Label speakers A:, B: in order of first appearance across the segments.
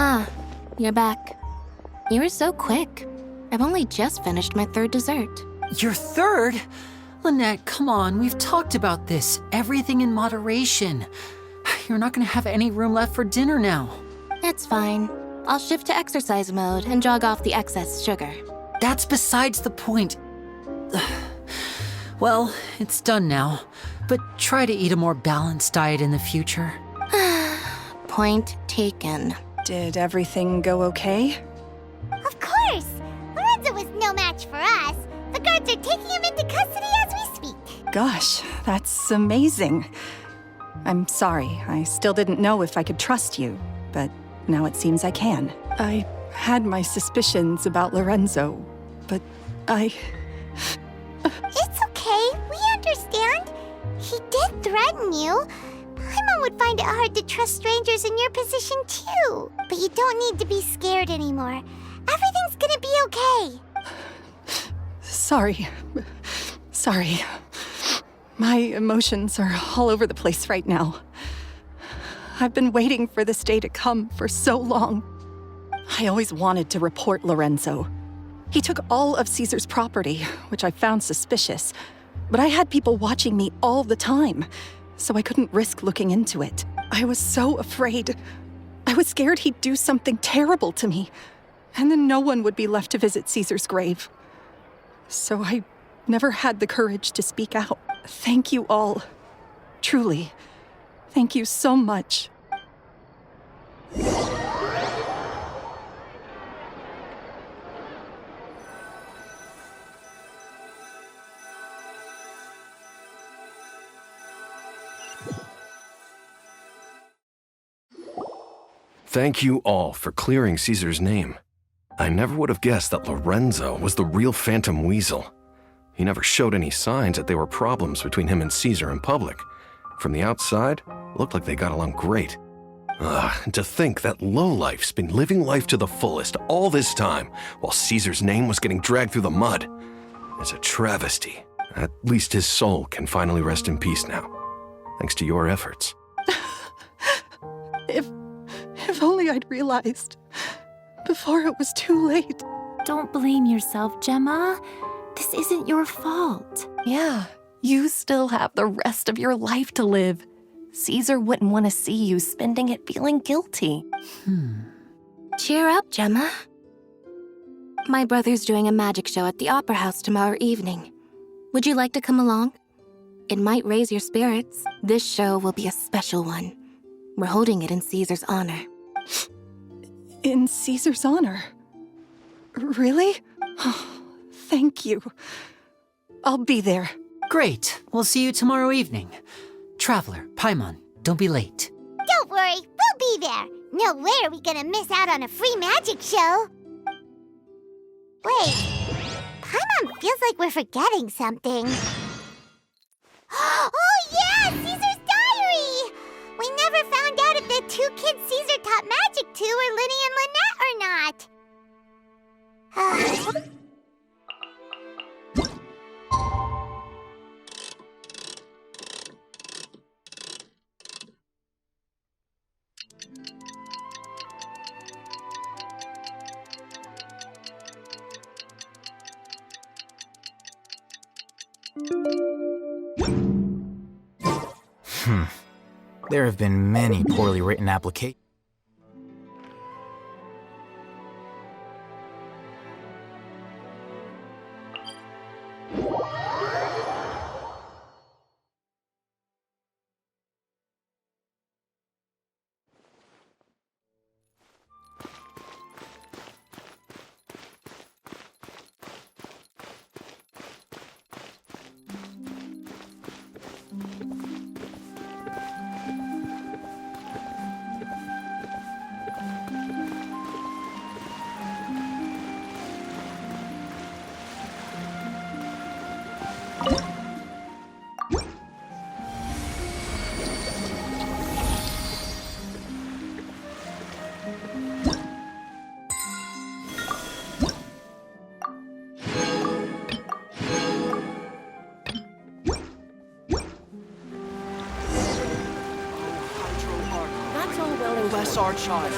A: Ah, you're back. You were so quick. I've only just finished my third dessert.
B: Your third? Lynette, come on, we've talked about this. Everything in moderation. You're not gonna have any room left for dinner now.
A: It's fine. I'll shift to exercise mode and jog off the excess sugar.
B: That's besides the point. Well, it's done now, but try to eat a more balanced diet in the future.
A: Point taken.
C: Did everything go okay?
D: Of course! Lorenzo was no match for us. The guards are taking him into custody as we speak.
C: Gosh, that's amazing. I'm sorry, I still didn't know if I could trust you, but now it seems I can. I had my suspicions about Lorenzo, but
D: It's okay, we understand. He did threaten you. Paimon would find it hard to trust strangers in your position too. But you don't need to be scared anymore. Everything's gonna be okay.
C: Sorry. My emotions are all over the place right now. I've been waiting for this day to come for so long. I always wanted to report Lorenzo. He took all of Caesar's property, which I found suspicious, but I had people watching me all the time, so I couldn't risk looking into it. I was so afraid. I was scared he'd do something terrible to me, and then no one would be left to visit Caesar's grave. So I never had the courage to speak out. Thank you all. Truly. Thank you so much.
E: Thank you all for clearing Caesar's name. I never would have guessed that Lorenzo was the real Phantom Weasel. He never showed any signs that there were problems between him and Caesar in public. From the outside, it looked like they got along great. And to think that lowlife's been living life to the fullest all this time while Caesar's name was getting dragged through the mud. It's a travesty. At least his soul can finally rest in peace now, thanks to your efforts.
C: If only I'd realized before it was too late.
F: Don't blame yourself, Gemma. This isn't your fault.
G: Yeah, you still have the rest of your life to live. Caesar wouldn't want to see you spending it feeling guilty.
A: Cheer up, Gemma. My brother's doing a magic show at the Opera House tomorrow evening. Would you like to come along? It might raise your spirits. This show will be a special one. We're holding it in Caesar's honor.
C: In Caesar's honor? Really? Thank you. I'll be there.
B: Great, we'll see you tomorrow evening. Traveler, Paimon, don't be late.
D: Don't worry, we'll be there. No way are we gonna miss out on a free magic show. Wait, Paimon feels like we're forgetting something. Oh yeah, Caesar's diary! We never found out if the two kids Caesar taught magic to were Lyney and Lynette or not.
H: There have been many poorly written applications.
I: Bless our child.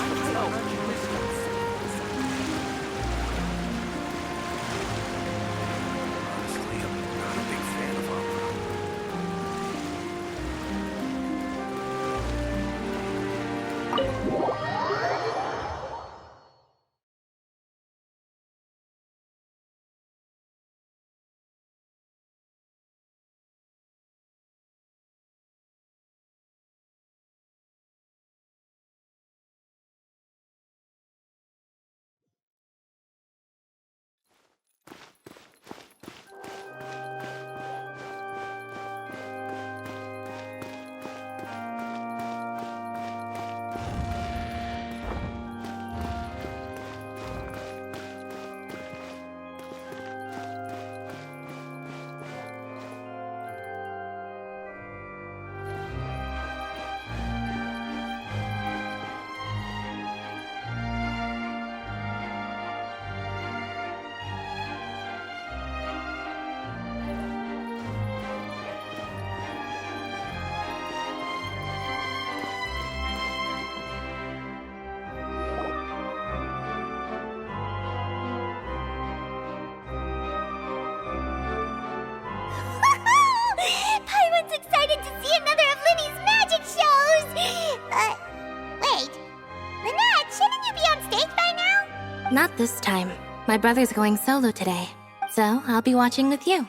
A: Not this time. My brother's going solo today, so I'll be watching with you.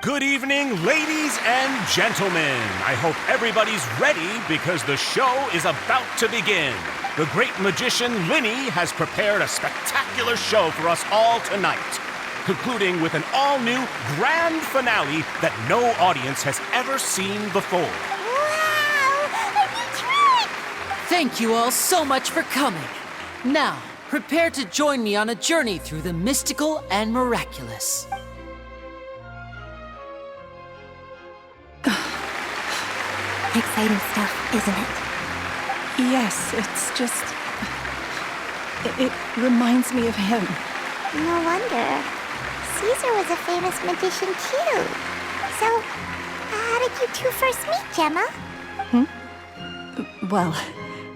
I: Good evening, ladies and gentlemen. I hope everybody's ready because the show is about to begin. The great magician Lyney has prepared a spectacular show for us all tonight, concluding with an all-new grand finale that no audience has ever seen before.
D: Wow! A new trick!
B: Thank you all so much for coming. Now, prepare to join me on a journey through the mystical and miraculous.
A: Exciting stuff, isn't it?
C: Yes, it's just... It reminds me of him.
D: No wonder. Caesar was a famous magician too. So, how did you two first meet, Gemma?
C: Well,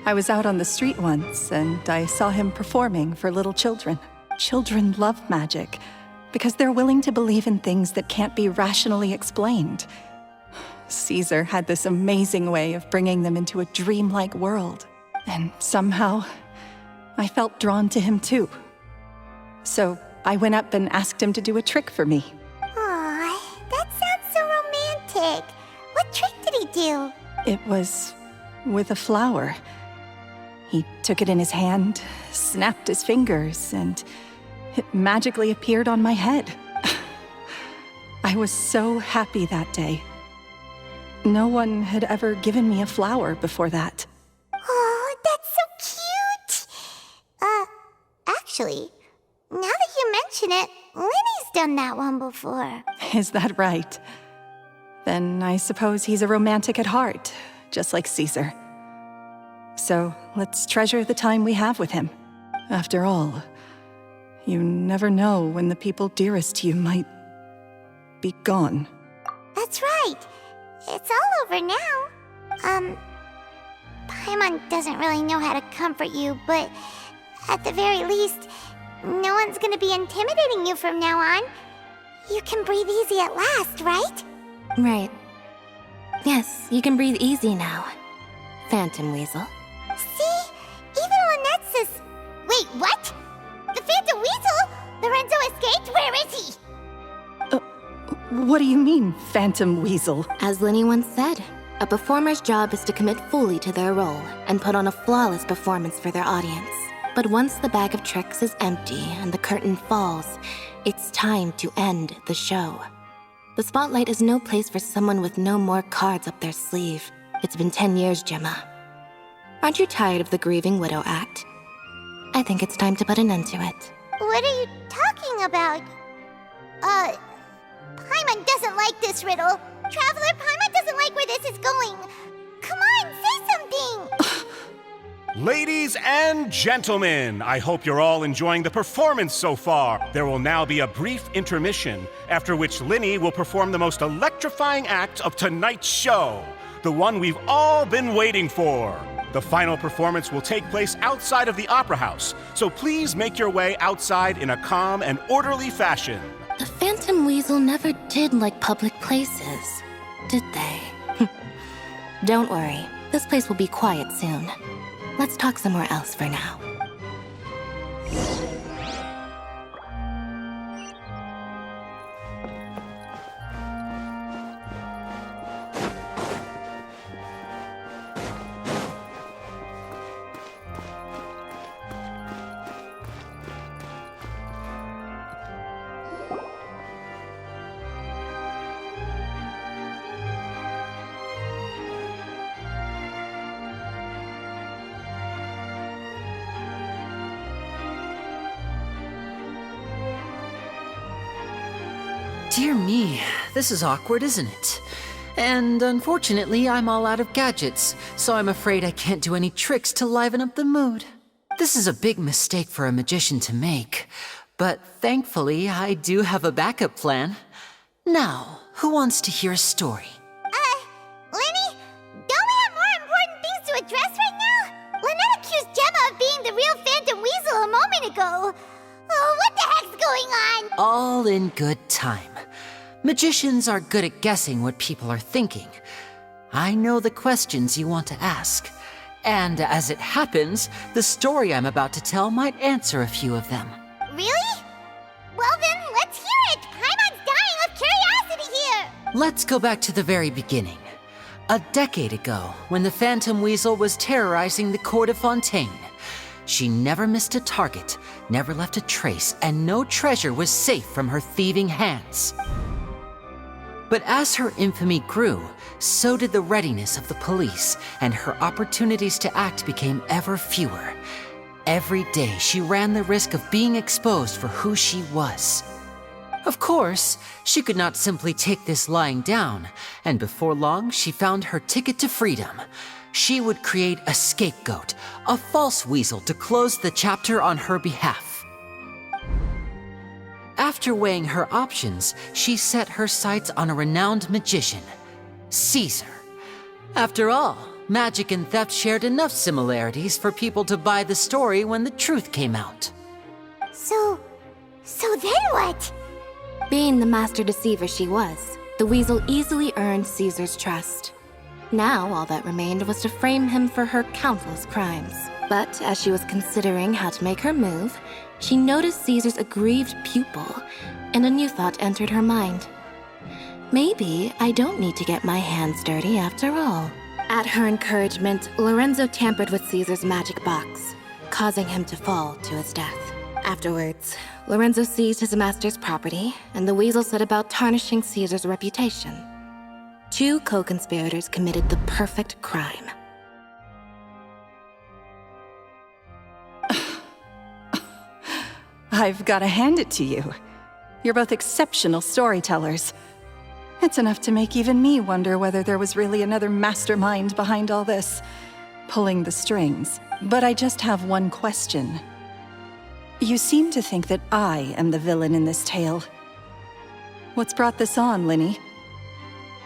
C: I was out on the street once, and I saw him performing for little children. Children love magic, because they're willing to believe in things that can't be rationally explained. Caesar had this amazing way of bringing them into a dreamlike world. And somehow, I felt drawn to him too. So I went up and asked him to do a trick for me.
D: Aw, that sounds so romantic. What trick did he do?
C: It was with a flower. He took it in his hand, snapped his fingers, and it magically appeared on my head. I was so happy that day. No one had ever given me a flower before that.
D: Oh, that's so cute! Actually, now that you mention it, Lyney's done that one before.
C: Is that right? Then I suppose he's a romantic at heart, just like Caesar. So let's treasure the time we have with him. After all, you never know when the people dearest to you might be gone.
D: That's right. It's all over now. Paimon doesn't really know how to comfort you, but at the very least, no one's gonna be intimidating you from now on. You can breathe easy at last, right?
A: Right. Yes, you can breathe easy now. Phantom Weasel.
D: See? Even Lynette says... Wait, what? The Phantom Weasel? Lorenzo escaped? Where is he?
C: What do you mean, Phantom Weasel?
A: As Lyney once said, a performer's job is to commit fully to their role and put on a flawless performance for their audience. But once the bag of tricks is empty and the curtain falls, it's time to end the show. The spotlight is no place for someone with no more cards up their sleeve. It's been 10 years, Gemma. Aren't you tired of the grieving widow act? I think it's time to put an end to it.
D: What are you talking about? Paimon doesn't like this riddle. Traveler, Paimon doesn't like where this is going. Come on, say something!
I: Ladies and gentlemen, I hope you're all enjoying the performance so far. There will now be a brief intermission, after which Lyney will perform the most electrifying act of tonight's show, the one we've all been waiting for. The final performance will take place outside of the Opera House, so please make your way outside in a calm and orderly fashion.
A: The Phantom Weasel never did like public places, did they? Don't worry, this place will be quiet soon. Let's talk somewhere else for now.
B: Dear me, this is awkward, isn't it? And unfortunately, I'm all out of gadgets, so I'm afraid I can't do any tricks to liven up the mood. This is a big mistake for a magician to make, but thankfully, I do have a backup plan. Now, who wants to hear a story?
D: Lyney, don't we have more important things to address right now? Lynette accused Gemma of being the real Phantom Weasel a moment ago. Oh, what the heck's going on?
B: All in good time. Magicians are good at guessing what people are thinking. I know the questions you want to ask, And as it happens, the story I'm about to tell might answer a few of them.
D: Really? Well then, let's hear it! Paimon's dying of curiosity here!
B: Let's go back to the very beginning. A decade ago, when the Phantom Weasel was terrorizing the court of Fontaine. She never missed a target, never left a trace, and no treasure was safe from her thieving hands. But as her infamy grew, so did the readiness of the police, and her opportunities to act became ever fewer. Every day she ran the risk of being exposed for who she was. Of course, she could not simply take this lying down, and before long she found her ticket to freedom. She would create a scapegoat, a false weasel to close the chapter on her behalf. After weighing her options, she set her sights on a renowned magician, Caesar. After all, magic and theft shared enough similarities for people to buy the story when the truth came out.
D: So then what?
A: Being the master deceiver she was, the weasel easily earned Caesar's trust. Now, all that remained was to frame him for her countless crimes. But as she was considering how to make her move, she noticed Caesar's aggrieved pupil, and a new thought entered her mind. Maybe I don't need to get my hands dirty after all. At her encouragement, Lorenzo tampered with Caesar's magic box, causing him to fall to his death. Afterwards, Lorenzo seized his master's property, and the weasel set about tarnishing Caesar's reputation. Two co-conspirators committed the perfect crime.
C: I've got to hand it to you. You're both exceptional storytellers. It's enough to make even me wonder whether there was really another mastermind behind all this, pulling the strings. But I just have one question. You seem to think that I am the villain in this tale. What's brought this on, Lyney?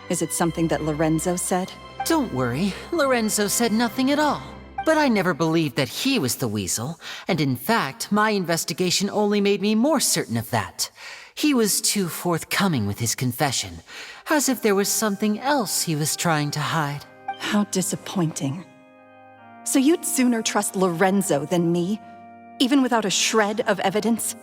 C: Is it something that Lorenzo said?
B: Don't worry, Lorenzo said nothing at all. But I never believed that he was the weasel, and in fact, my investigation only made me more certain of that. He was too forthcoming with his confession, as if there was something else he was trying to hide.
C: How disappointing. So you'd sooner trust Lorenzo than me, even without a shred of evidence?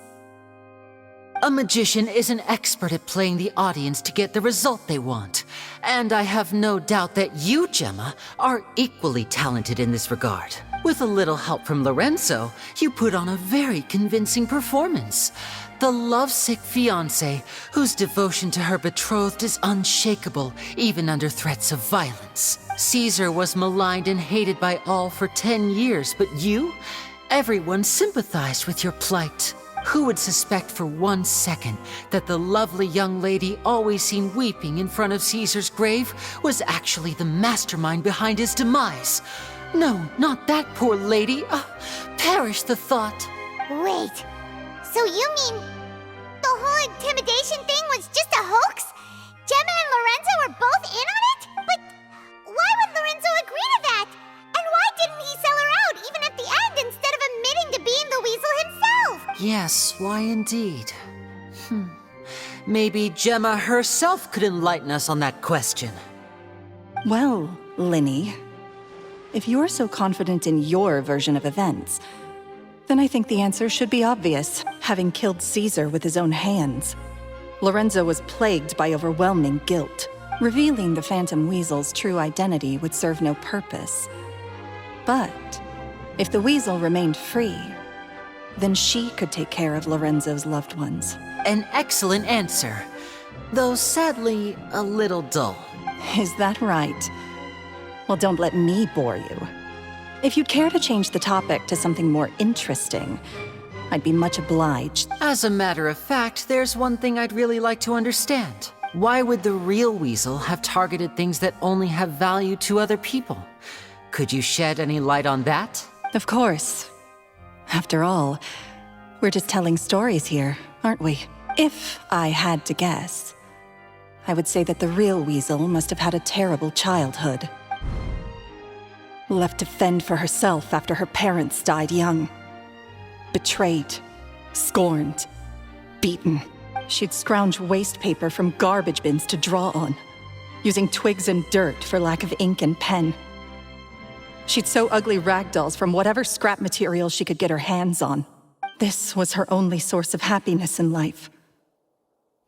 B: A magician is an expert at playing the audience to get the result they want. And I have no doubt that you, Gemma, are equally talented in this regard. With a little help from Lorenzo, you put on a very convincing performance. The lovesick fiancé, whose devotion to her betrothed is unshakable, even under threats of violence. Caesar was maligned and hated by all for 10 years, but you? Everyone sympathized with your plight. Who would suspect for 1 second that the lovely young lady always seen weeping in front of Caesar's grave was actually the mastermind behind his demise? No, not that poor lady. Perish the thought.
D: Wait, so you mean the whole intimidation thing was just a hoax? Gemma and Lorenzo were both in on it? But why would Lorenzo agree to that? And why didn't he sell her out even at the end instead of admitting to being the weasel himself?
B: Yes, why indeed? Maybe Gemma herself could enlighten us on that question.
C: Well, Lyney, if you're so confident in your version of events, then I think the answer should be obvious, having killed Caesar with his own hands. Lorenzo was plagued by overwhelming guilt. Revealing the Phantom Weasel's true identity would serve no purpose. But if the weasel remained free, then she could take care of Lorenzo's loved ones.
B: An excellent answer, though sadly a little dull.
C: Is that right? Well, don't let me bore you. If you'd care to change the topic to something more interesting, I'd be much obliged.
B: As a matter of fact, there's one thing I'd really like to understand. Why would the real weasel have targeted things that only have value to other people? Could you shed any light on that?
C: Of course. After all, we're just telling stories here, aren't we? If I had to guess, I would say that the real weasel must have had a terrible childhood. Left to fend for herself after her parents died young. Betrayed, scorned, beaten. She'd scrounge waste paper from garbage bins to draw on, using twigs and dirt for lack of ink and pen. She'd sew ugly ragdolls from whatever scrap material she could get her hands on. This was her only source of happiness in life.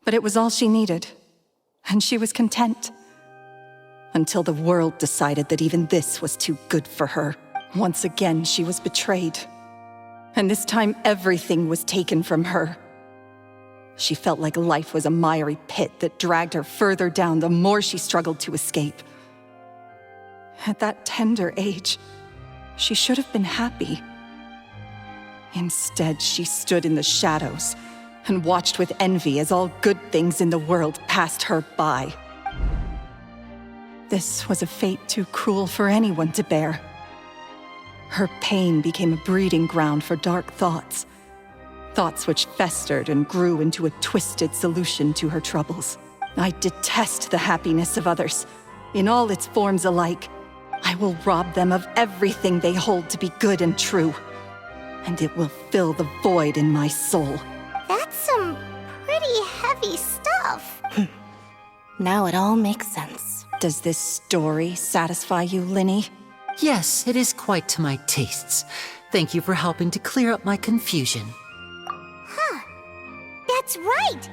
C: But it was all she needed, and she was content. Until the world decided that even this was too good for her. Once again, she was betrayed. And this time, everything was taken from her. She felt like life was a miry pit that dragged her further down the more she struggled to escape. At that tender age, she should have been happy. Instead, she stood in the shadows and watched with envy as all good things in the world passed her by. This was a fate too cruel for anyone to bear. Her pain became a breeding ground for dark thoughts. Thoughts which festered and grew into a twisted solution to her troubles. I detest the happiness of others, in all its forms alike. I will rob them of everything they hold to be good and true, and it will fill the void in my soul.
D: That's some pretty heavy stuff.
A: Now it all makes sense.
C: Does this story satisfy you, Lyney?
B: Yes, it is quite to my tastes. Thank you for helping to clear up my confusion.
D: That's right!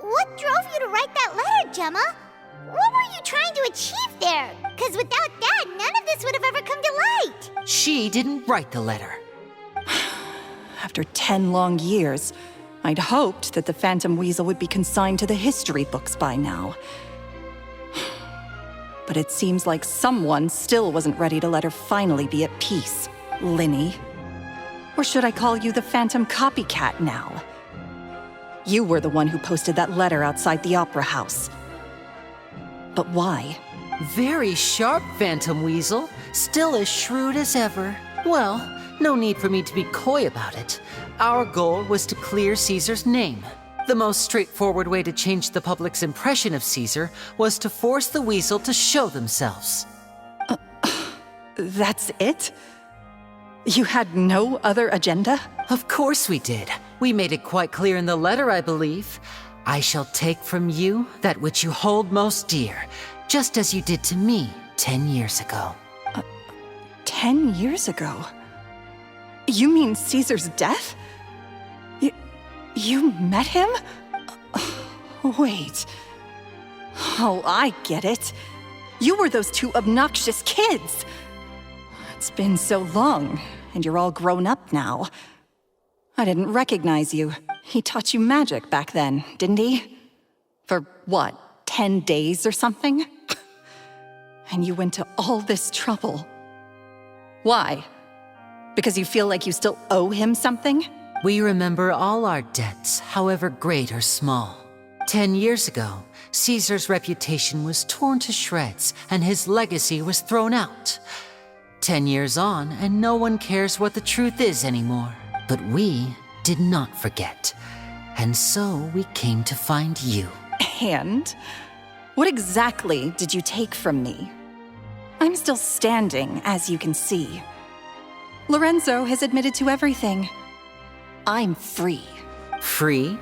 D: What drove you to write that letter, Gemma? What were you trying to achieve there? Because without that, none of this would have ever come to light.
B: She didn't write the letter.
C: After 10 long years, I'd hoped that the Phantom Weasel would be consigned to the history books by now. But it seems like someone still wasn't ready to let her finally be at peace. Lyney. Or should I call you the Phantom Copycat now? You were the one who posted that letter outside the Opera House. But why?
B: Very sharp, Phantom Weasel. Still as shrewd as ever. Well, no need for me to be coy about it. Our goal was to clear Caesar's name. The most straightforward way to change the public's impression of Caesar was to force the Weasel to show themselves.
C: That's it? You had no other agenda?
B: Of course we did. We made it quite clear in the letter, I believe. I shall take from you that which you hold most dear, just as you did to me 10 years ago.
C: 10 years ago? You mean Caesar's death? You met him? Wait. Oh, I get it. You were those two obnoxious kids. It's been so long, and you're all grown up now. I didn't recognize you. He taught you magic back then, didn't he? For what, 10 days or something? And you went to all this trouble. Why? Because you feel like you still owe him something?
B: We remember all our debts, however great or small. 10 years ago, Caesar's reputation was torn to shreds, and his legacy was thrown out. 10 years on, and no one cares what the truth is anymore. But we did not forget, and so we came to find you.
C: And? What exactly did you take from me? I'm still standing, as you can see. Lorenzo has admitted to everything. I'm free.
B: Free?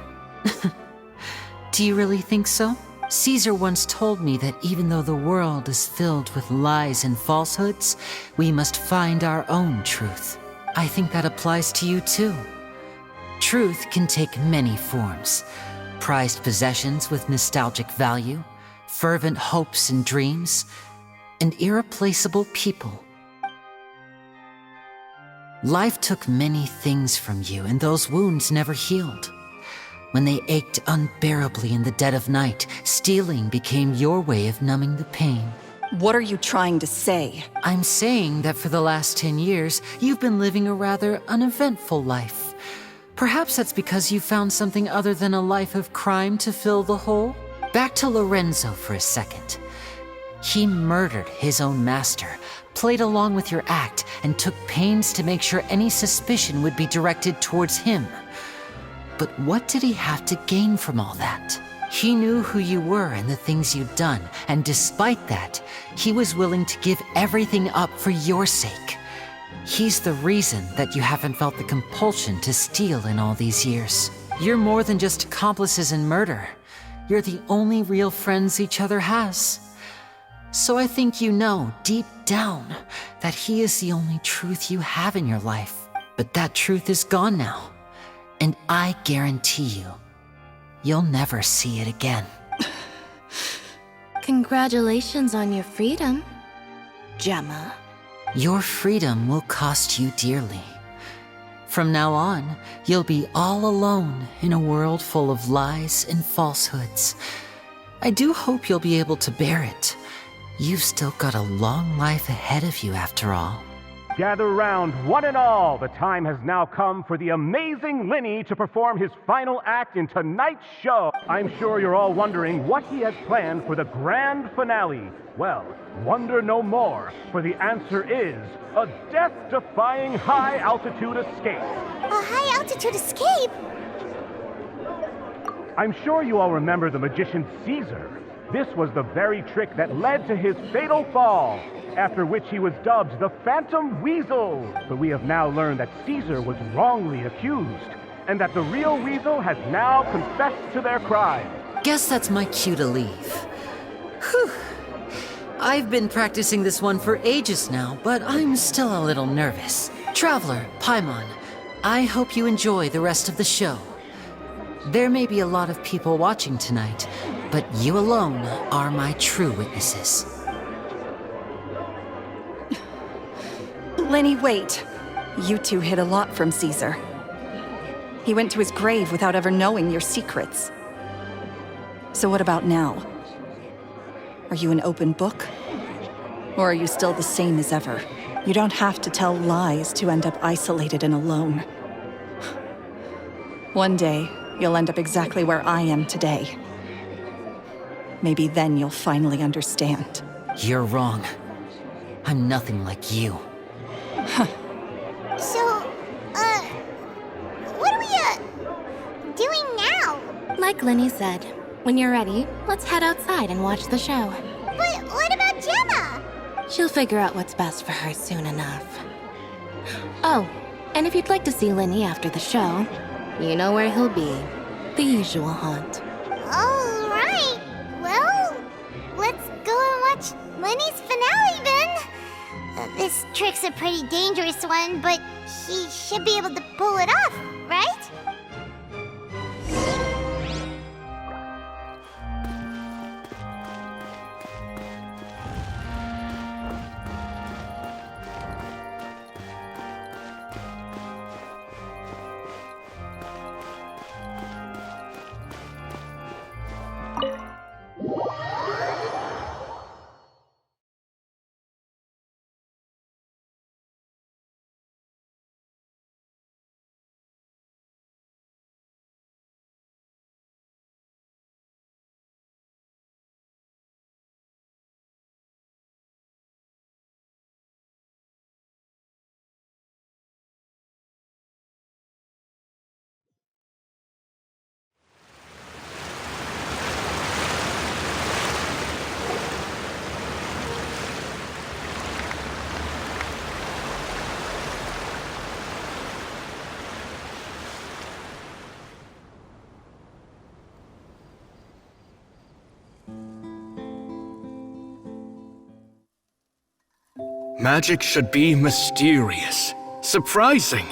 B: Do you really think so? Caesar once told me that even though the world is filled with lies and falsehoods, we must find our own truth. I think that applies to you too. Truth can take many forms. Prized possessions with nostalgic value, fervent hopes and dreams, and irreplaceable people. Life took many things from you, and those wounds never healed. When they ached unbearably in the dead of night, stealing became your way of numbing the pain.
C: What are you trying to say?
B: I'm saying that for the last 10 years, you've been living a rather uneventful life. Perhaps that's because you found something other than a life of crime to fill the hole? Back to Lorenzo for a second. He murdered his own master, played along with your act, and took pains to make sure any suspicion would be directed towards him. But what did he have to gain from all that? He knew who you were and the things you'd done, and despite that, he was willing to give everything up for your sake. He's the reason that you haven't felt the compulsion to steal in all these years. You're more than just accomplices in murder. You're the only real friends each other has. So I think you know, deep down, that he is the only truth you have in your life. But that truth is gone now. And I guarantee you, you'll never see it again.
A: Congratulations on your freedom, Gemma.
B: Your freedom will cost you dearly. From now on, you'll be all alone in a world full of lies and falsehoods. I do hope you'll be able to bear it. You've still got a long life ahead of you after all.
I: Gather round, one and all. The time has now come for the amazing Lyney to perform his final act in tonight's show. I'm sure you're all wondering what he has planned for the grand finale. Well, wonder no more, for the answer is a death-defying high-altitude escape.
D: A high-altitude escape?
I: I'm sure you all remember the magician Caesar. This was the very trick that led to his fatal fall, after which he was dubbed the Phantom Weasel. But we have now learned that Caesar was wrongly accused, and that the real Weasel has now confessed to their crime.
B: Guess that's my cue to leave. Whew. I've been practicing this one for ages now, but I'm still a little nervous. Traveler, Paimon, I hope you enjoy the rest of the show. There may be a lot of people watching tonight, but you alone are my true witnesses.
C: Lyney, wait. You two hid a lot from Caesar. He went to his grave without ever knowing your secrets. So what about now? Are you an open book? Or are you still the same as ever? You don't have to tell lies to end up isolated and alone. One day, you'll end up exactly where I am today. Maybe then you'll finally understand.
B: You're wrong. I'm nothing like you.
D: So, what are we, doing now?
A: Like Lyney said, when you're ready, let's head outside and watch the show.
D: But what about Gemma?
A: She'll figure out what's best for her soon enough. Oh, and if you'd like to see Lyney after the show, you know where he'll be. The usual haunt.
D: All right. Well, let's go and watch Lyney's finale then. This trick's a pretty dangerous one, but he should be able to pull it off, right?
J: Magic should be mysterious, surprising,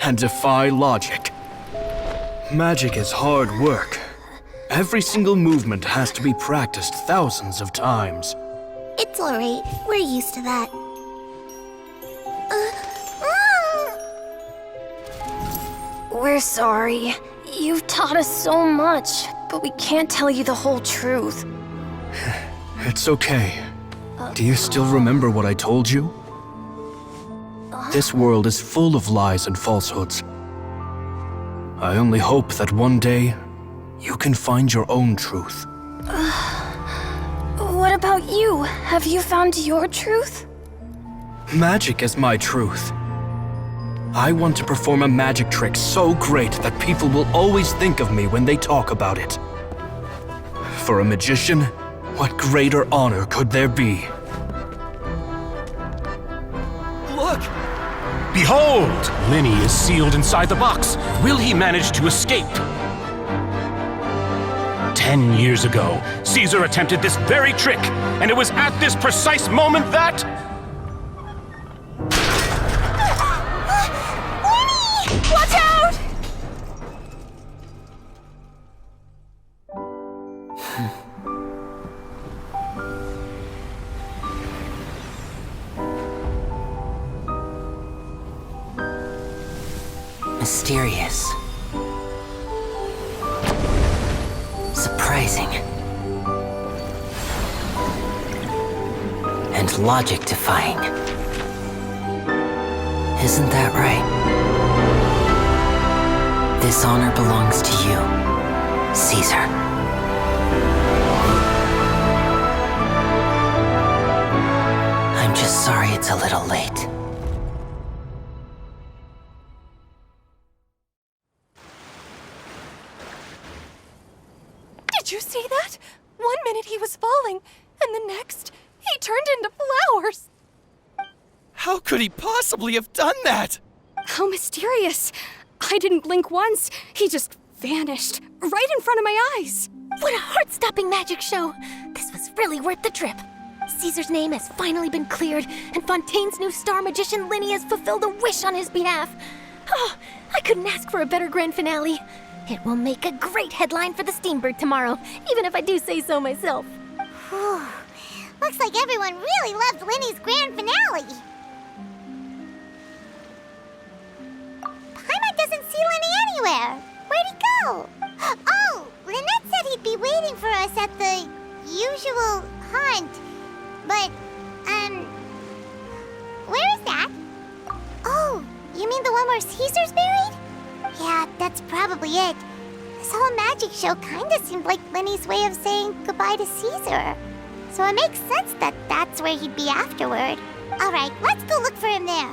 J: and defy logic. Magic is hard work. Every single movement has to be practiced thousands of times.
D: It's alright. We're used to that.
K: We're sorry. You've taught us so much, but we can't tell you the whole truth.
J: It's okay. Do you still remember what I told you? This world is full of lies and falsehoods. I only hope that one day you can find your own truth.
K: What about you? Have you found your truth?
J: Magic is my truth. I want to perform a magic trick so great that people will always think of me when they talk about it. For a magician, what greater honor could there be?
I: Look! Behold! Lyney is sealed inside the box. Will he manage to escape? 10 years ago, Caesar attempted this very trick, and it was at this precise moment that...
B: Mysterious. Surprising. And logic-defying. Isn't that right? This honor belongs to you, Caesar. I'm just sorry it's a little late.
G: Did you see that? 1 minute he was falling, and the next, he turned into flowers.
L: How could he possibly have done that?
K: How mysterious. I didn't blink once. He just vanished right in front of my eyes.
A: What a heart-stopping magic show! This was really worth the trip. Caesar's name has finally been cleared, and Fontaine's new star magician Lyney has fulfilled a wish on his behalf. Oh, I couldn't ask for a better grand finale. It will make a great headline for the Steambird tomorrow, even if I do say so myself.
D: Whew. Looks like everyone really loved Lyney's grand finale. Paimon doesn't see Lyney anywhere. Where'd he go? Oh, Lynette said he'd be waiting for us at the usual haunt. But, where is that? Oh, you mean the one where Caesar's buried? Yeah, that's probably it. This whole magic show kinda seemed like Lyney's way of saying goodbye to Caesar. So it makes sense that that's where he'd be afterward. Alright, let's go look for him there.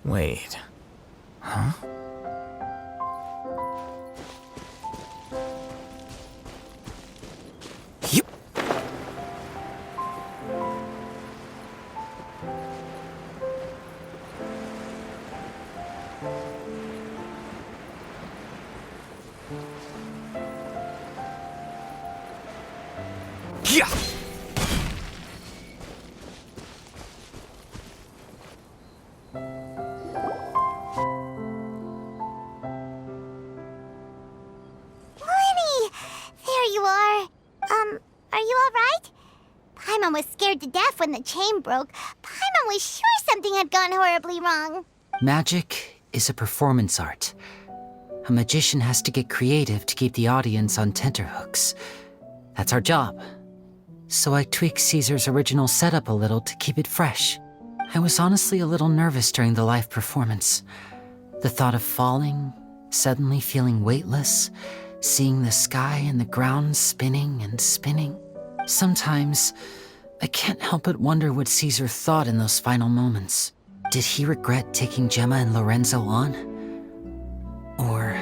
H: Wait. Huh? Yep. Yeah.
D: Are you alright? Paimon was scared to death when the chain broke. Paimon was sure something had gone horribly wrong.
B: Magic is a performance art. A magician has to get creative to keep the audience on tenterhooks. That's our job. So I tweaked Caesar's original setup a little to keep it fresh. I was honestly a little nervous during the live performance. The thought of falling, suddenly feeling weightless, seeing the sky and the ground spinning and spinning. Sometimes, I can't help but wonder what Caesar thought in those final moments. Did he regret taking Gemma and Lorenzo on? Or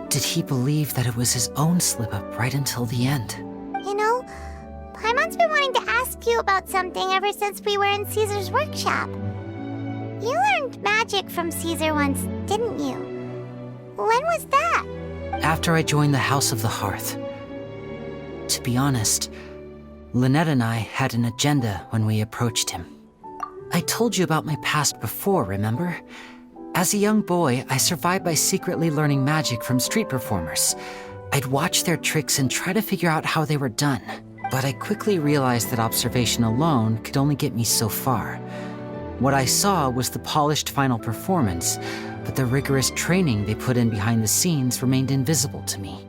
B: did he believe that it was his own slip-up right until the end?
D: You know, Paimon's been wanting to ask you about something ever since we were in Caesar's workshop. You learned magic from Caesar once, didn't you? When was that?
B: After I joined the House of the Hearth. To be honest, Lynette and I had an agenda when we approached him. I told you about my past before, remember? As a young boy, I survived by secretly learning magic from street performers. I'd watch their tricks and try to figure out how they were done. But I quickly realized that observation alone could only get me so far. What I saw was the polished final performance, but the rigorous training they put in behind the scenes remained invisible to me.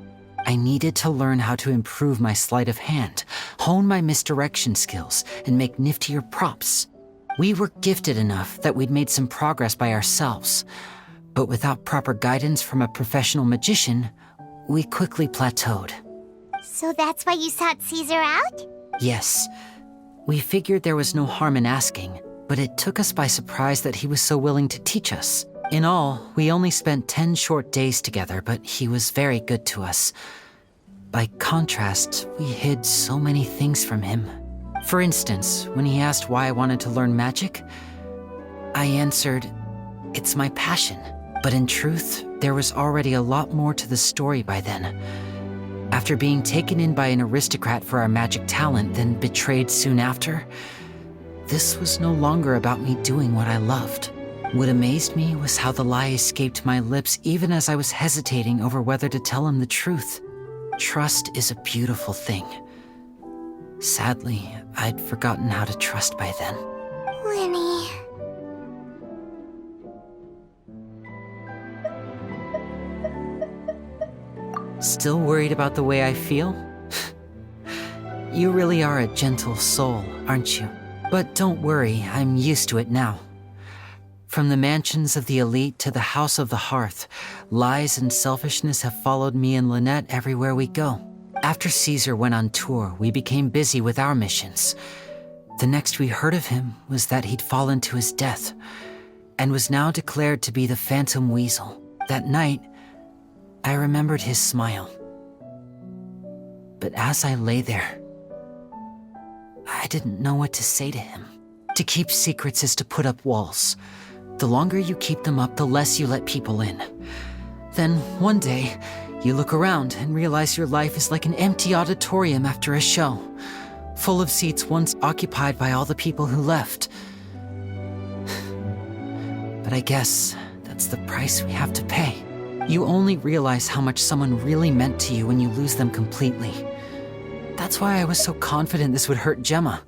B: I needed to learn how to improve my sleight of hand, hone my misdirection skills, and make niftier props. We were gifted enough that we'd made some progress by ourselves, but without proper guidance from a professional magician, we quickly plateaued.
D: So that's why you sought Caesar out?
B: Yes. We figured there was no harm in asking, but it took us by surprise that he was so willing to teach us. In all, we only spent 10 short days together, but he was very good to us. By contrast, we hid so many things from him. For instance, when he asked why I wanted to learn magic, I answered, it's my passion. But in truth, there was already a lot more to the story by then. After being taken in by an aristocrat for our magic talent, then betrayed soon after, this was no longer about me doing what I loved. What amazed me was how the lie escaped my lips even as I was hesitating over whether to tell him the truth. Trust is a beautiful thing. Sadly, I'd forgotten how to trust by then.
D: Lyney.
B: Still worried about the way I feel? You really are a gentle soul, aren't you? But don't worry, I'm used to it now. From the mansions of the elite to the house of the hearth, lies and selfishness have followed me and Lynette everywhere we go. After Caesar went on tour, we became busy with our missions. The next we heard of him was that he'd fallen to his death, and was now declared to be the Phantom Weasel. That night, I remembered his smile. But as I lay there, I didn't know what to say to him. To keep secrets is to put up walls. The longer you keep them up, the less you let people in. Then, one day, you look around and realize your life is like an empty auditorium after a show, full of seats once occupied by all the people who left. But I guess that's the price we have to pay. You only realize how much someone really meant to you when you lose them completely. That's why I was so confident this would hurt Gemma.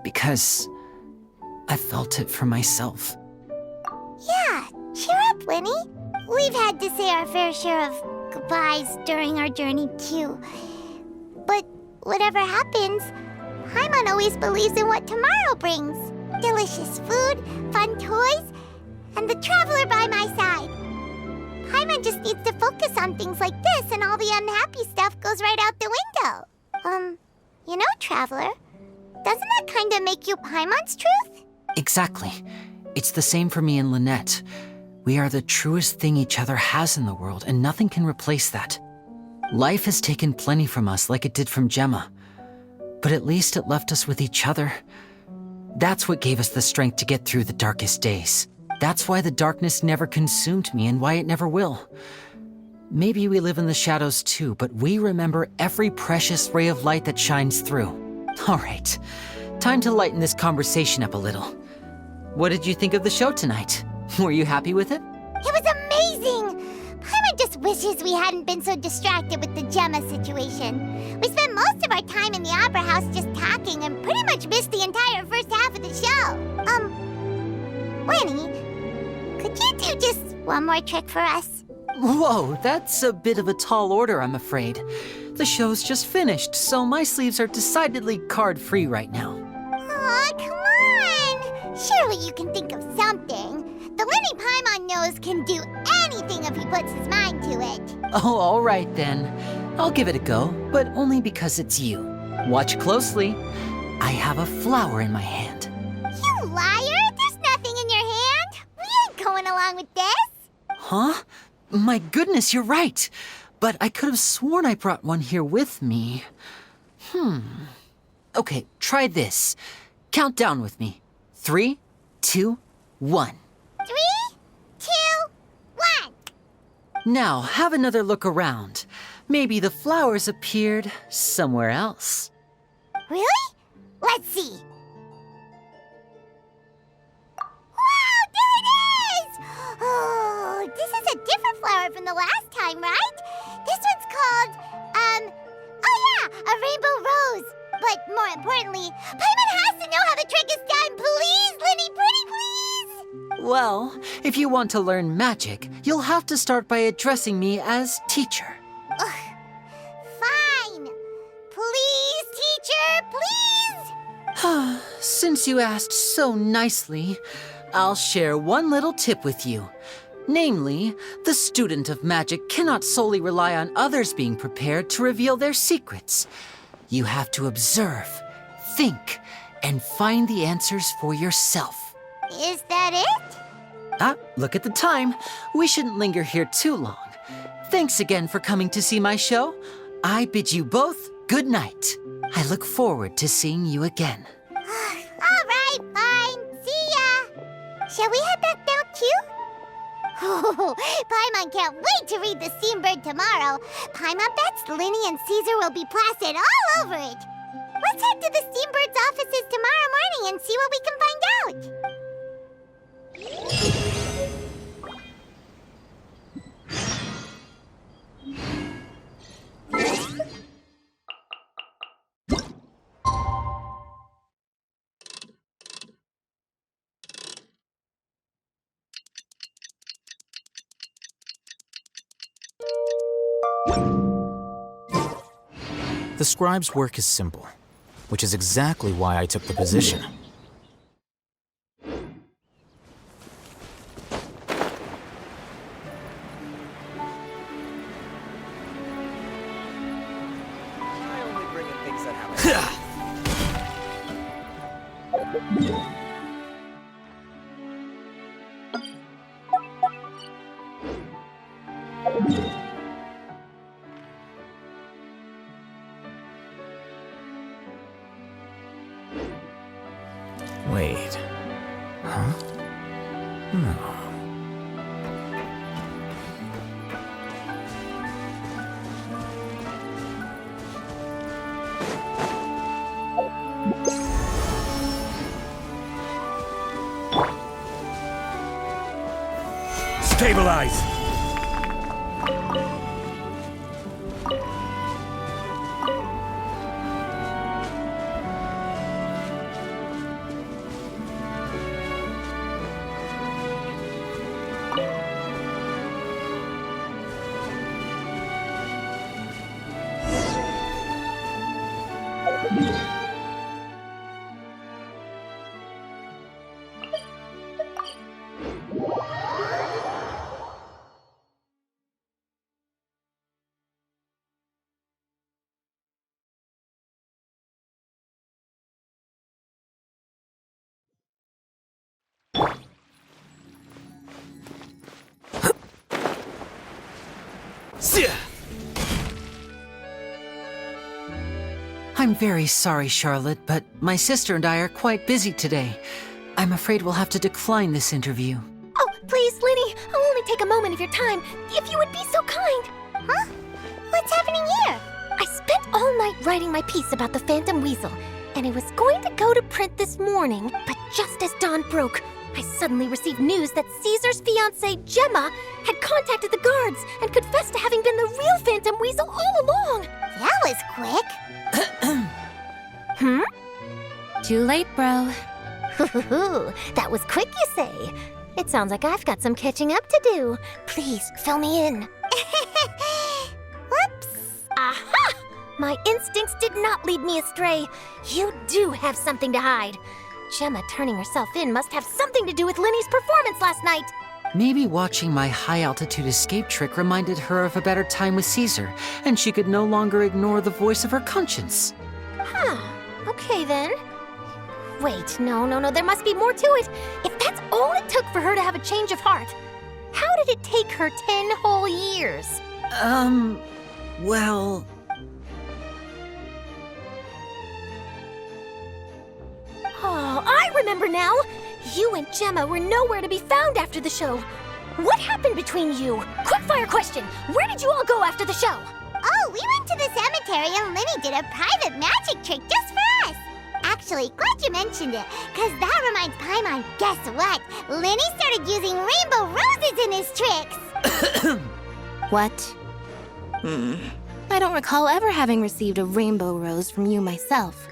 B: Because I felt it for myself.
D: Yeah, cheer up, Lyney. We've had to say our fair share of goodbyes during our journey, too. But whatever happens, Paimon always believes in what tomorrow brings. Delicious food, fun toys, and the traveler by my side. Paimon just needs to focus on things like this, and all the unhappy stuff goes right out the window. You know, Traveler, doesn't that kinda make you Paimon's truth?
B: Exactly. It's the same for me and Lynette. We are the truest thing each other has in the world, and nothing can replace that. Life has taken plenty from us, like it did from Gemma. But at least it left us with each other. That's what gave us the strength to get through the darkest days. That's why the darkness never consumed me, and why it never will. Maybe we live in the shadows too, but we remember every precious ray of light that shines through. All right, time to lighten this conversation up a little. What did you think of the show tonight? Were you happy with it?
D: It was amazing! Paimon just wishes we hadn't been so distracted with the Gemma situation. We spent most of our time in the Opera House just talking and pretty much missed the entire first half of the show. Lyney, could you do just one more trick for us?
B: Whoa, that's a bit of a tall order, I'm afraid. The show's just finished, so my sleeves are decidedly card-free right now.
D: Aw, come on! Surely you can think of something. The Lyney Paimon knows can do anything if he puts his mind to it.
B: Oh, all right then. I'll give it a go, but only because it's you. Watch closely. I have a flower in my hand.
D: You liar! There's nothing in your hand! We ain't going along with this!
B: Huh? My goodness, you're right. But I could have sworn I brought one here with me. Okay, try this. Count down with me. 3, 2, 1.
D: 3, 2, 1!
B: Now, have another look around. Maybe the flowers appeared somewhere else.
D: Really? Let's see. Wow, there it is! Oh, this is a different flower from the last time, right? This one's called, a rainbow rose. But more importantly, Paimon has to know how the trick is done. Please, Lyney, pretty please!
B: Well, if you want to learn magic, you'll have to start by addressing me as teacher.
D: Ugh. Fine. Please, teacher, please!
B: Since you asked so nicely, I'll share one little tip with you. Namely, the student of magic cannot solely rely on others being prepared to reveal their secrets. You have to observe, think, and find the answers for yourself.
D: Is that it?
B: Look at the time. We shouldn't linger here too long. Thanks again for coming to see my show. I bid you both good night. I look forward to seeing you again.
D: Alright, fine. See ya! Shall we head back now, too? Oh, Paimon can't wait to read the Steambird tomorrow. Paimon bets Lyney and Caesar will be plastered all over it. Let's head to the Steambird's offices tomorrow morning and see what we can find out.
H: The scribe's work is simple, which is exactly why I took the position.
L: I only bring in things that happen.
H: Wait. Huh? No.
I: Stabilize!
B: I'm very sorry, Charlotte, but my sister and I are quite busy today. I'm afraid we'll have to decline this interview.
K: Oh, please, Lyney, I'll only take a moment of your time, if you would be so kind.
D: Huh? What's happening here?
K: I spent all night writing my piece about the Phantom Weasel, and it was going to go to print this morning, but just as dawn broke, I suddenly received news that Caesar's fiancée, Gemma, had contacted the guards and confessed to having been the real Phantom Weasel all along.
D: That was quick.
A: Too late, bro.
K: That was quick, you say? It sounds like I've got some catching up to do. Please, fill me in.
D: Whoops.
K: Aha! My instincts did not lead me astray. You do have something to hide. Gemma turning herself in must have something to do with Lyney's performance last night.
B: Maybe watching my high-altitude escape trick reminded her of a better time with Caesar, and she could no longer ignore the voice of her conscience.
K: Huh. Okay, then. Wait, no, there must be more to it. If that's all it took for her to have a change of heart, how did it take her 10 whole years?
B: Well...
K: Oh, I remember now! You and Gemma were nowhere to be found after the show. What happened between you? Quickfire question! Where did you all go after the show?
D: Oh, we went to the cemetery and Lyney did a private magic trick just for us. Actually, glad you mentioned it, because that reminds Paimon, guess what? Lyney started using rainbow roses in his tricks.
A: What? I don't recall ever having received a rainbow rose from you myself.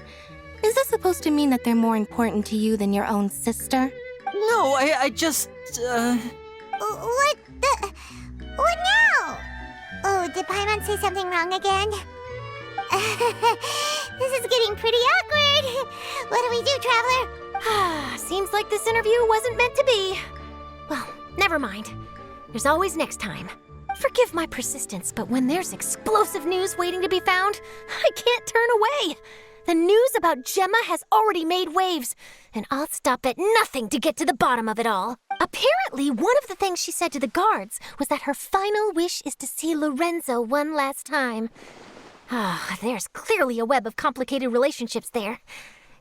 A: Is this supposed to mean that they're more important to you than your own sister?
B: No, I just,
D: What now? Oh, did Paimon say something wrong again? This is getting pretty awkward. What do we do, Traveler?
K: Seems like this interview wasn't meant to be. Well, never mind. There's always next time. Forgive my persistence, but when there's explosive news waiting to be found, I can't turn away. The news about Gemma has already made waves, and I'll stop at nothing to get to the bottom of it all. Apparently, one of the things she said to the guards was that her final wish is to see Lorenzo one last time. Ah, there's clearly a web of complicated relationships there.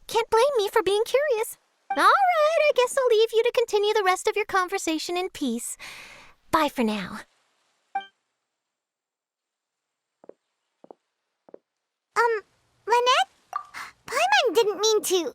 K: Can't blame me for being curious. All right, I guess I'll leave you to continue the rest of your conversation in peace. Bye for now.
D: Lynette? Paimon didn't mean to...